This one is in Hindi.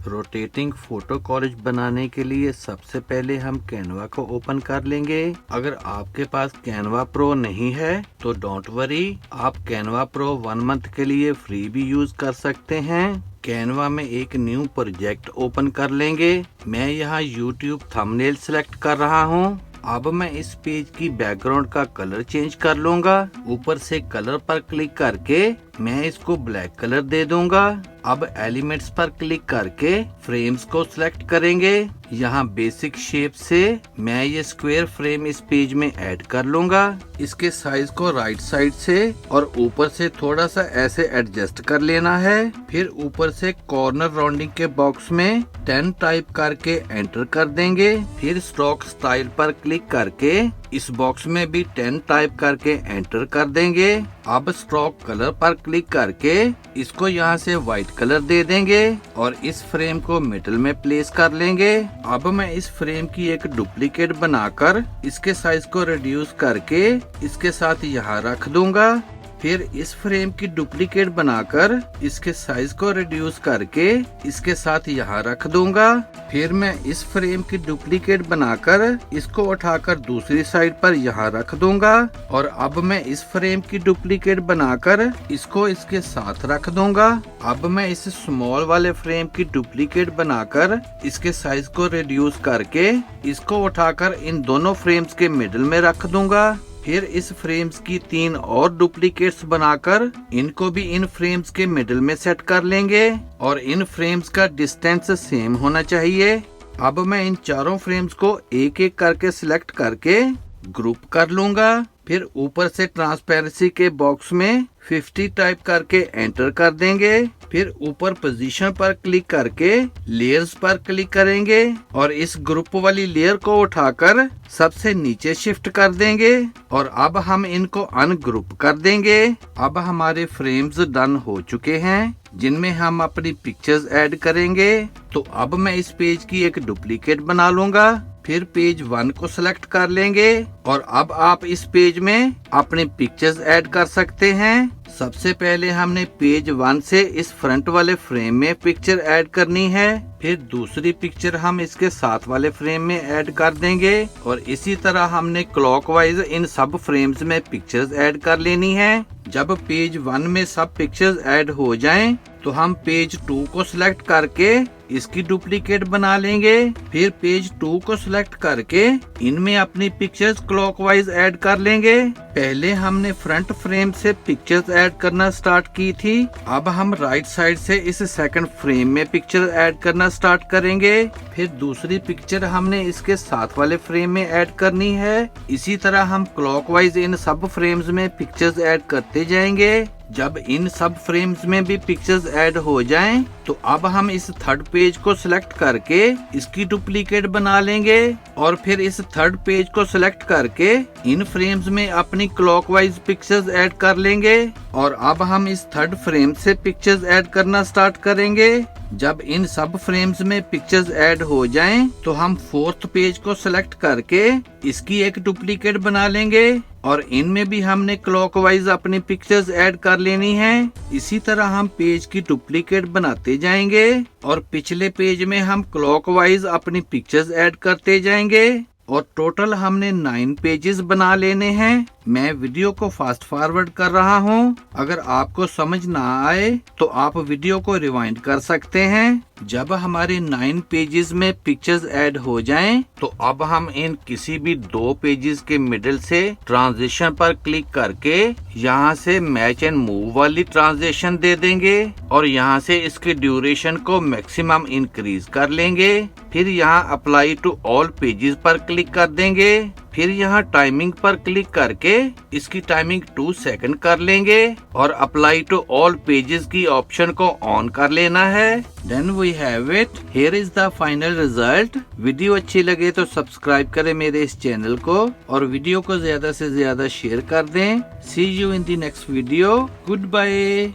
रोटेटिंग फोटो कॉलेज बनाने के लिए सबसे पहले हम कैनवा को ओपन कर लेंगे। अगर आपके पास कैनवा प्रो नहीं है तो डोंट वरी, आप कैनवा प्रो 1 मंथ के लिए फ्री भी यूज कर सकते हैं। कैनवा में एक न्यू प्रोजेक्ट ओपन कर लेंगे। मैं यहाँ यूट्यूब थंबनेल सेलेक्ट कर रहा हूँ। अब मैं इस पेज की बैकग्राउंड का कलर चेंज कर लूंगा। ऊपर से कलर पर क्लिक करके मैं इसको ब्लैक कलर दे दूंगा। अब एलिमेंट्स पर क्लिक करके फ्रेम्स को सिलेक्ट करेंगे। यहाँ बेसिक शेप से मैं ये स्क्वायर फ्रेम इस पेज में ऐड कर लूंगा। इसके साइज को राइट साइड से और ऊपर से थोड़ा सा ऐसे एडजस्ट कर लेना है। फिर ऊपर से कॉर्नर राउंडिंग के बॉक्स में 10 टाइप करके एंटर कर देंगे। फिर स्ट्रोक स्टाइल पर क्लिक करके इस बॉक्स में भी 10 टाइप करके एंटर कर देंगे। अब स्ट्रोक कलर पर क्लिक करके इसको यहाँ से व्हाइट कलर दे देंगे और इस फ्रेम को मिडल में प्लेस कर लेंगे। अब मैं इस फ्रेम की एक डुप्लीकेट बनाकर इसके साइज को रिड्यूस करके इसके साथ यहाँ रख दूंगा। फिर इस फ्रेम की डुप्लीकेट बनाकर इसके साइज को रिड्यूस करके इसके साथ यहाँ रख दूंगा। फिर मैं इस फ्रेम की डुप्लीकेट बनाकर इसको उठाकर दूसरी साइड पर यहाँ रख दूंगा और अब मैं इस फ्रेम की डुप्लीकेट बनाकर इसको इसके साथ रख दूंगा। अब मैं इस स्मॉल वाले फ्रेम की डुप्लीकेट बनाकर इसके साइज को रिड्यूस करके इसको उठाकर इन दोनों फ्रेम्स के मिडिल में रख दूंगा। फिर इस फ्रेम्स की 3 और डुप्लीकेट्स बनाकर इनको भी इन फ्रेम्स के मिडिल में सेट कर लेंगे और इन फ्रेम्स का डिस्टेंस सेम होना चाहिए। अब मैं इन चारों फ्रेम्स को एक एक करके सिलेक्ट करके ग्रुप कर लूंगा। फिर ऊपर से ट्रांसपेरेंसी के बॉक्स में 50 टाइप करके एंटर कर देंगे। फिर ऊपर पोजीशन पर क्लिक करके लेयर्स पर क्लिक करेंगे और इस ग्रुप वाली लेयर को उठाकर सबसे नीचे शिफ्ट कर देंगे और अब हम इनको अनग्रुप कर देंगे। अब हमारे फ्रेम्स डन हो चुके हैं जिनमें हम अपनी पिक्चर्स ऐड करेंगे। तो अब मैं इस पेज की एक डुप्लीकेट बना लूंगा। फिर पेज 1 को सिलेक्ट कर लेंगे और अब आप इस पेज में अपने पिक्चर्स ऐड कर सकते हैं। सबसे पहले हमने पेज 1 से इस फ्रंट वाले फ्रेम में पिक्चर ऐड करनी है। फिर दूसरी पिक्चर हम इसके साथ वाले फ्रेम में ऐड कर देंगे और इसी तरह हमने क्लॉकवाइज इन सब फ्रेम्स में पिक्चर्स ऐड कर लेनी है। जब पेज 1 में सब पिक्चर्स ऐड हो जाएं, तो हम पेज 2 को सिलेक्ट करके इसकी डुप्लीकेट बना लेंगे। फिर पेज 2 को सिलेक्ट करके इनमें अपनी पिक्चर्स क्लॉकवाइज ऐड कर लेंगे। पहले हमने फ्रंट फ्रेम से पिक्चर्स ऐड करना स्टार्ट की थी। अब हम राइट साइड से इस सेकंड फ्रेम में पिक्चर ऐड करना स्टार्ट करेंगे। फिर दूसरी पिक्चर हमने इसके साथ वाले फ्रेम में ऐड करनी है। इसी तरह हम क्लॉकवाइज इन सब फ्रेम्स में पिक्चर्स ऐड करते जाएंगे। जब इन सब फ्रेम्स में भी पिक्चर्स ऐड हो जाएं, तो अब हम इस थर्ड पेज को सिलेक्ट करके इसकी डुप्लीकेट बना लेंगे और फिर इस थर्ड पेज को सिलेक्ट करके इन फ्रेम्स में अपनी क्लॉकवाइज पिक्चर्स ऐड कर लेंगे और अब हम इस थर्ड फ्रेम से पिक्चर्स ऐड करना स्टार्ट करेंगे। जब इन सब फ्रेम्स में पिक्चर्स ऐड हो जाएं, तो हम फोर्थ पेज को सिलेक्ट करके इसकी एक डुप्लीकेट बना लेंगे और इनमें भी हमने क्लॉकवाइज अपनी पिक्चर्स ऐड कर लेनी है। इसी तरह हम पेज की डुप्लीकेट बनाते जाएंगे और पिछले पेज में हम क्लॉकवाइज अपनी पिक्चर्स ऐड करते जाएंगे और टोटल हमने 9 पेजेस बना लेने हैं। मैं वीडियो को फास्ट फॉरवर्ड कर रहा हूँ। अगर आपको समझ ना आए तो आप वीडियो को रिवाइंड कर सकते हैं। जब हमारे 9 पेजेस में पिक्चर्स ऐड हो जाएं, तो अब हम इन किसी भी 2 पेजेस के मिडिल से ट्रांजिशन पर क्लिक करके यहाँ से मैच एंड मूव वाली ट्रांजिशन दे देंगे और यहाँ से इसके ड्यूरेशन को मैक्सिमम इंक्रीज कर लेंगे। फिर यहाँ अप्लाई टू ऑल पेजेस पर क्लिक कर देंगे। फिर यहाँ टाइमिंग पर क्लिक करके इसकी टाइमिंग 2 सेकंड कर लेंगे और अप्लाई टू ऑल पेजेस की ऑप्शन को ऑन कर लेना है। Then we have it, here is the final result. Video अच्छी लगे तो सब्सक्राइब करें मेरे इस चैनल को और वीडियो को ज्यादा से ज्यादा शेयर कर दें। See you in the next video. Good bye.